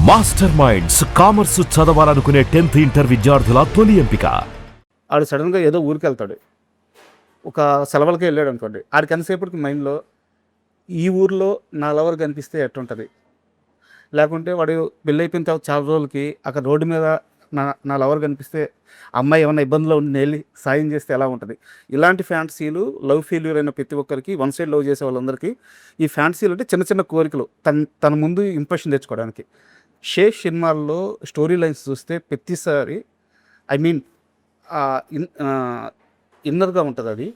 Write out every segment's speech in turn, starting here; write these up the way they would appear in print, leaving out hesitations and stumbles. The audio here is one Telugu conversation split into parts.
మాస్టర్ మైండ్స్ కామర్స్ చదవాలనుకునే 10th ఇంటర్ విద్యార్థుల తొలి ఎంపిక. ఆడు సడన్గా ఏదో ఊరికి వెళ్తాడు, ఒక సెలవులకి వెళ్ళాడు అనుకోండి. ఆడికి ఎంతసేపటికి మైండ్లో ఈ ఊర్లో నా లవర్ కనిపిస్తే ఎట్టుంటుంది, లేకుంటే వాడు పెళ్ళి అయిపోయిన తర్వాత చాలా రోజులకి అక్కడ రోడ్డు మీద నా నా లవర్ కనిపిస్తే అమ్మాయి ఏమైనా ఇబ్బందులో ఉండి వెళ్ళి సాయం చేస్తే ఎలా ఉంటుంది. ఇలాంటి ఫ్యాంటసీలు లవ్ ఫెయిల్యూర్ అయిన ప్రతి ఒక్కరికి, వన్ సైడ్ లవ్ చేసే వాళ్ళందరికీ ఈ ఫ్యాంటసీలు అంటే చిన్న చిన్న కోరికలు తన ముందు ఇంప్రెషన్ తెచ్చుకోవడానికి. షేక్ సినిమాల్లో స్టోరీ లైన్స్ చూస్తే ప్రతిసారి ఐ మీన్ ఇన్నర్గా ఉంటుంది అది.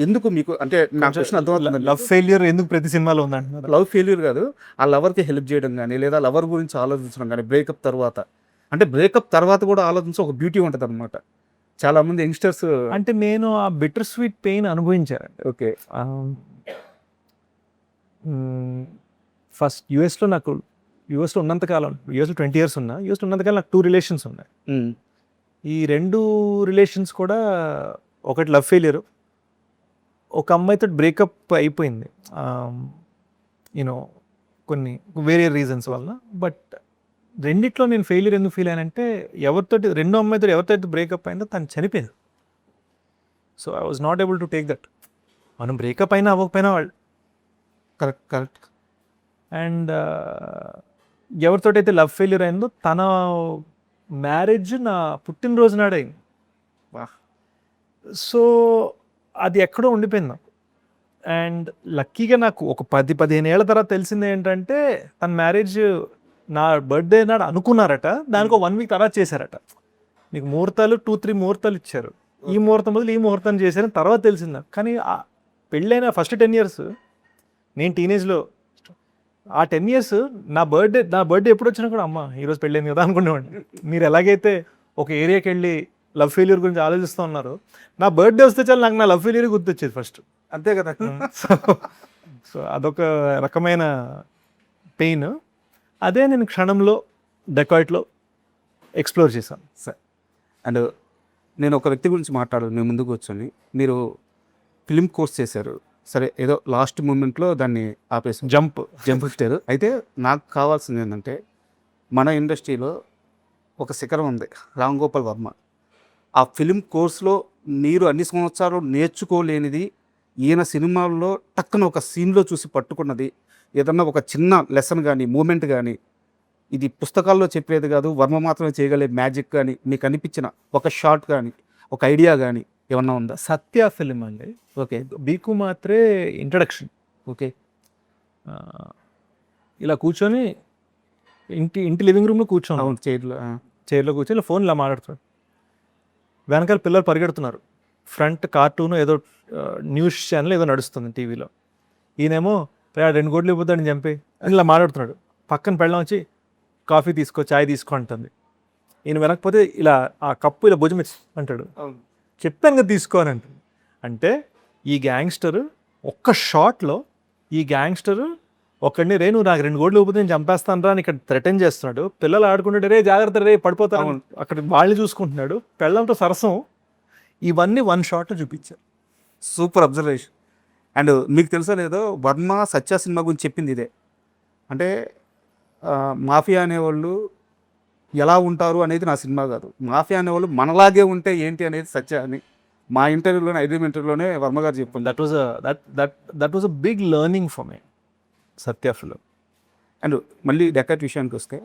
ఎందుకు మీకు అంటే నాకు క్వశ్చన్ అర్థమవుతుంది. లవ్ ఫెయిల్యూర్ ఎందుకు ప్రతి సినిమాలో ఉందంటున్నారు? లవ్ ఫెయిల్యూర్ కాదు, ఆ లవర్కి హెల్ప్ చేయడం కానీ, లేదా లవర్ గురించి ఆలోచించడం కానీ, బ్రేకప్ తర్వాత అంటే బ్రేకప్ తర్వాత కూడా ఆలోచించి ఒక బ్యూటీ ఉంటుంది అనమాట. చాలామంది యంగ్స్టర్స్ అంటే నేను ఆ బిటర్ స్వీట్ పెయిన్ అనుభవించానండి. ఓకే. ఫస్ట్ యూఎస్లో ఉన్నంతకాలం, యూఎస్లో 20 years ఉన్నా, యూఎస్లో ఉన్నంతకాలం నాకు 2 relations ఉన్నాయి. ఈ 2 relations కూడా ఒకటి లవ్ ఫెయిల్యూర్, ఒక అమ్మాయితో బ్రేకప్ అయిపోయింది యూనో కొన్ని వేరే రీజన్స్ వల్ల. బట్ రెండిట్లో నేను ఫెయిల్యూర్ ఎందుకు ఫీల్ అయ్యానంటే, రెండో అమ్మాయితో ఎవరితో బ్రేకప్ అయిందో తను చనిపోయింది. So I was not able to take that. మనం బ్రేకప్ అయినా అవ్వకపోయినా వాళ్ళు కరెక్ట్. అండ్ ఎవరితోటైతే లవ్ ఫెయిల్యూర్ అయిందో తన మ్యారేజ్ నా పుట్టినరోజు నాడే అయింది. సో అది ఎక్కడో ఉండిపోయింది నాకు. అండ్ లక్కీగా నాకు ఒక 10-15 ఏళ్ల తర్వాత తెలిసింది ఏంటంటే, తన మ్యారేజ్ నా బర్త్డే నాడు అనుకున్నారట, దానికి 1 week తర్వాత చేశారట. మీకు ముహూర్తాలు 2-3 ముహూర్తాలు ఇచ్చారు, ఈ ముహూర్తం బదులు ఈ ముహూర్తాన్ని చేశారని తర్వాత తెలిసింది నాకు. కానీ పెళ్ళైన ఫస్ట్ 10 years నేను టీనేజ్లో, ఆ 10 years నా బర్త్డే ఎప్పుడు వచ్చినా కూడా అమ్మ ఈరోజు పెళ్ళైంది కదా అనుకునేవాడిని. మీరు ఎలాగైతే ఒక ఏరియాకి వెళ్ళి లవ్ ఫెయిల్యూర్ గురించి ఆలోచిస్తూ ఉన్నారు, నా బర్త్డే వస్తే చాలు నాకు నా లవ్ ఫెయిల్యూర్ గుర్తొచ్చేది ఫస్ట్. అంతే కదా. సో అదొక రకమైన పెయిన్. అదే నేను క్షణంలో డెకాయిట్లో ఎక్స్ప్లోర్ చేశాను. సార్, అండ్ నేను ఒక వ్యక్తి గురించి మాట్లాడాలి మీ ముందుకు కూర్చొని. మీరు ఫిలిం కోర్స్ చేశారు, సరే ఏదో లాస్ట్ మూమెంట్లో దాన్ని ఆపేసి జంప్ ఇచ్చారు. అయితే నాకు కావాల్సింది ఏంటంటే, మన ఇండస్ట్రీలో ఒక శిఖరం ఉంది, రామ్ గోపాల్ వర్మ. ఆ ఫిలిం కోర్స్లో మీరు అన్ని సంవత్సరాలు నేర్చుకోలేనిది ఈయన సినిమాల్లో టక్కున ఒక సీన్లో చూసి పట్టుకున్నది, ఏదన్నా ఒక చిన్న లెసన్ కానీ, మూమెంట్ కానీ, ఇది పుస్తకాల్లో చెప్పేది కాదు, వర్మ మాత్రమే చేయగలిగే మ్యాజిక్ కానీ మీకు అనిపించిన ఒక షార్ట్ కానీ, ఒక ఐడియా కానీ ఏమన్నా ఉందా? సత్య ఫిలిం అండి. ఓకే. బీకు మాత్రే ఇంట్రడక్షన్. ఓకే. ఇలా కూర్చొని ఇంటి లివింగ్ రూమ్లో కూర్చోండి, అవును, చైర్లో కూర్చొని ఇలా ఫోన్ ఇలా మాట్లాడుతున్నాడు. వెనకాల పిల్లలు పరిగెడుతున్నారు, ఫ్రంట్ కార్టూన్ ఏదో న్యూస్ ఛానల్ ఏదో నడుస్తుంది టీవీలో. ఈయనేమో 2 కోట్లు ఇవ్వద్దని చంపి అని ఇలా మాట్లాడుతున్నాడు. పక్కన పెళ్ళం వచ్చి కాఫీ తీసుకో, చాయ్ తీసుకో అంటుంది. ఈయన వెనకపోతే ఇలా ఆ కప్పు ఇలా భుజం అంటాడు, చెప్పాను కదా తీసుకో అని అంటుంది. అంటే ఈ గ్యాంగ్స్టర్ ఒక్క షాట్లో ఒకడిని నువ్వు నాకు 2 కోట్లు ఇవ్వకపోతే నేను చంపేస్తాను రా అని ఇక్కడ థ్రెటన్ చేస్తున్నాడు. పిల్లలు ఆడుకుంటాడు, రే జాగ్రత్త రే పడిపోతాను, అక్కడ వాళ్ళని చూసుకుంటున్నాడు, పెళ్ళంతో సరసం. ఇవన్నీ 1 shot చూపించారు. Super observation. అండ్ మీకు తెలుసా లేదో, వర్మ సత్య సినిమా గురించి చెప్పింది ఇదే. అంటే మాఫియా అనేవాళ్ళు ఎలా ఉంటారు అనేది నా సినిమా కాదు, మాఫియా అనేవాళ్ళు మనలాగే ఉంటే ఏంటి అనేది సత్య అని మా ఇంటర్వ్యూలోనే, 5 ఇంటర్వ్యూలోనే వర్మ గారు చెప్పింది. That was a big learning for me Satya film. And మళ్ళీ డెకాట్ విషయానికి వస్తే,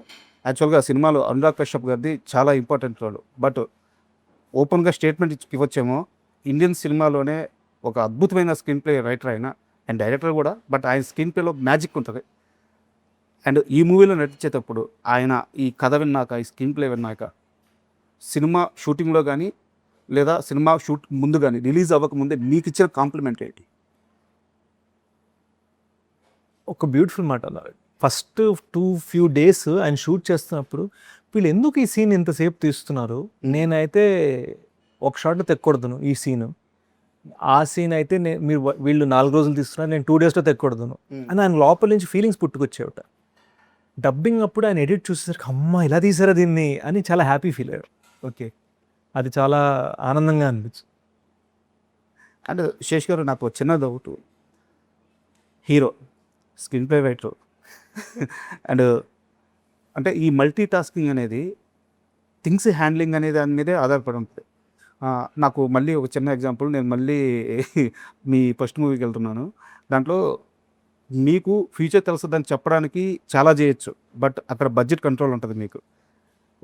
యాక్చువల్గా సినిమాలో అనురాగ్ కశ్యప్ గారిది చాలా ఇంపార్టెంట్ రోల్. బట్ ఓపెన్గా స్టేట్మెంట్ ఇవ్వచ్చేమో, ఇండియన్ సినిమాలోనే ఒక అద్భుతమైన స్క్రీన్ ప్లే రైటర్ అయినా అండ్ డైరెక్టర్ కూడా. బట్ ఆయన స్క్రీన్ ప్లేలో మ్యాజిక్ ఉంటుంది. అండ్ ఈ మూవీలో నటించేటప్పుడు ఆయన ఈ కథ విన్నాక, ఈ స్క్రీన్ ప్లే విన్నాక, సినిమా షూటింగ్లో కానీ లేదా సినిమా షూట్ ముందు కానీ, రిలీజ్ అవ్వకముందే మీకు ఇచ్చిన కాంప్లిమెంట్ ఏంటి? ఒక బ్యూటిఫుల్ మాట అన్నారు. ఫస్ట్ 2 days ఆయన షూట్ చేస్తున్నప్పుడు, వీళ్ళు ఎందుకు ఈ సీన్ ఇంతసేపు తీస్తున్నారు, నేనైతే ఒక షాట్లో తెక్కకూడదును ఈ సీను, ఆ సీన్ అయితే వీళ్ళు 4 రోజులు తీస్తున్నారు, నేను 2 daysలో తెక్కకూడదును అని ఆయన లోపల నుంచి ఫీలింగ్స్ పుట్టుకొచ్చేవట. డబ్బింగ్ అప్పుడు ఆయన ఎడిట్ చూసేసరికి అమ్మ ఇలా తీసారా దీన్ని అని చాలా హ్యాపీ ఫీల్ అయ్యారు. ఓకే. అది చాలా ఆనందంగా అనిపించింది. అండ్ శేష్ గారు, నాకు చిన్న doubt, hero screen play writer and అంటే ఈ మల్టీ టాస్కింగ్ అనేది థింగ్స్ హ్యాండ్లింగ్ అనే దాని మీదే ఆధారపడి ఉంటుంది. నాకు మళ్ళీ ఒక చిన్న ఎగ్జాంపుల్, నేను మళ్ళీ మీ ఫస్ట్ మూవీకి వెళ్తున్నాను. దాంట్లో మీకు ఫ్యూచర్ తెలుస్తుందని చెప్పడానికి చాలా చేయొచ్చు, బట్ అక్కడ బడ్జెట్ కంట్రోల్ ఉంటుంది. మీకు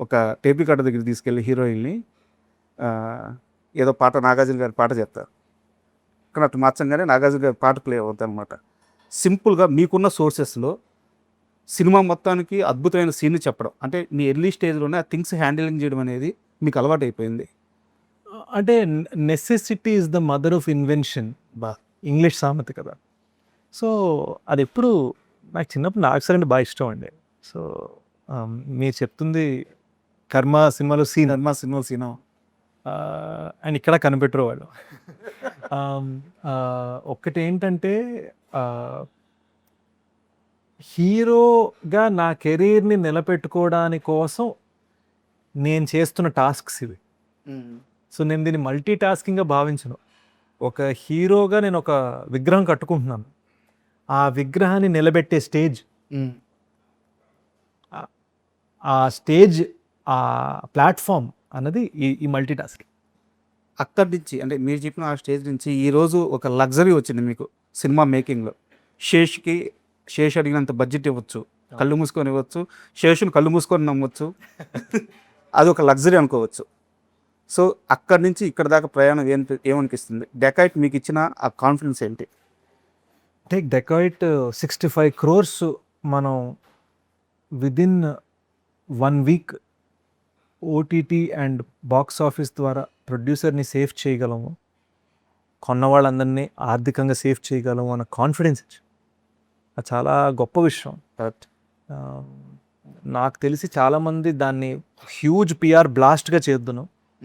ఒక టేప్ రికార్డర్ దగ్గర తీసుకెళ్ళి హీరోయిన్ని ఏదో పాట, నాగార్జున గారి పాట చెప్తారు, కానీ అటు మార్చంగానే నాగార్జున గారి పాట ప్లే అవుతుంది అనమాట. సింపుల్గా మీకున్న సోర్సెస్లో సినిమా మొత్తానికి అద్భుతమైన సీన్ చెప్పడం, అంటే మీ ఎర్లీ స్టేజ్లోనే ఆ థింగ్స్ హ్యాండిలింగ్ చేయడం అనేది మీకు అలవాటు అయిపోయింది. అంటే necessity is the mother of invention, English సామెత కదా. సో అది ఎప్పుడు నాకు చిన్నప్పుడు నాకు సరే బాగా ఇష్టం అండి. సో మీరు చెప్తుంది కర్మ సినిమాలో సీన్, అండ్ ఇక్కడ కనిపెట్టరు వాళ్ళు. ఒక్కటి ఏంటంటే హీరోగా నా కెరీర్ని నిలబెట్టుకోవడానికి కోసం నేను చేస్తున్న టాస్క్స్ ఇవి. సో నేను దీన్ని మల్టీ టాస్కింగ్గా భావించను. ఒక హీరోగా నేను ఒక విగ్రహం కట్టుకుంటున్నాను, ఆ విగ్రహాన్ని నిలబెట్టే స్టేజ్, ఆ స్టేజ్, ఆ ప్లాట్ఫామ్ అన్నది ఈ మల్టీ టాస్కింగ్. అక్కడి నుంచి, అంటే మీరు చెప్పిన ఆ స్టేజ్ నుంచి ఈరోజు ఒక లగ్జరీ వచ్చింది మీకు సినిమా మేకింగ్లో. శేష్ అడిగినంత బడ్జెట్ ఇవ్వచ్చు, కళ్ళు మూసుకొని ఇవ్వచ్చు, శేషుని కళ్ళు మూసుకొని నమ్మవచ్చు. అది ఒక లగ్జరీ అనుకోవచ్చు. సో అక్కడి నుంచి ఇక్కడ దాకా ప్రయాణం ఏమనిపిస్తుంది? డెకాయిట్ మీకు ఇచ్చిన ఆ కాన్ఫిడెన్స్ ఏంటి? టేక్ డెకాయిట్ 65 crores మనం within 1 week OTT and box office ద్వారా ప్రొడ్యూసర్ని సేఫ్ చేయగలము, కొన్న వాళ్ళందరినీ ఆర్థికంగా సేఫ్ చేయగలము అన్న కాన్ఫిడెన్స్ ఇచ్చి, అది చాలా గొప్ప విషయం. నాకు తెలిసి చాలామంది దాన్ని హ్యూజ్ పిఆర్ బ్లాస్ట్గా చేద్దును.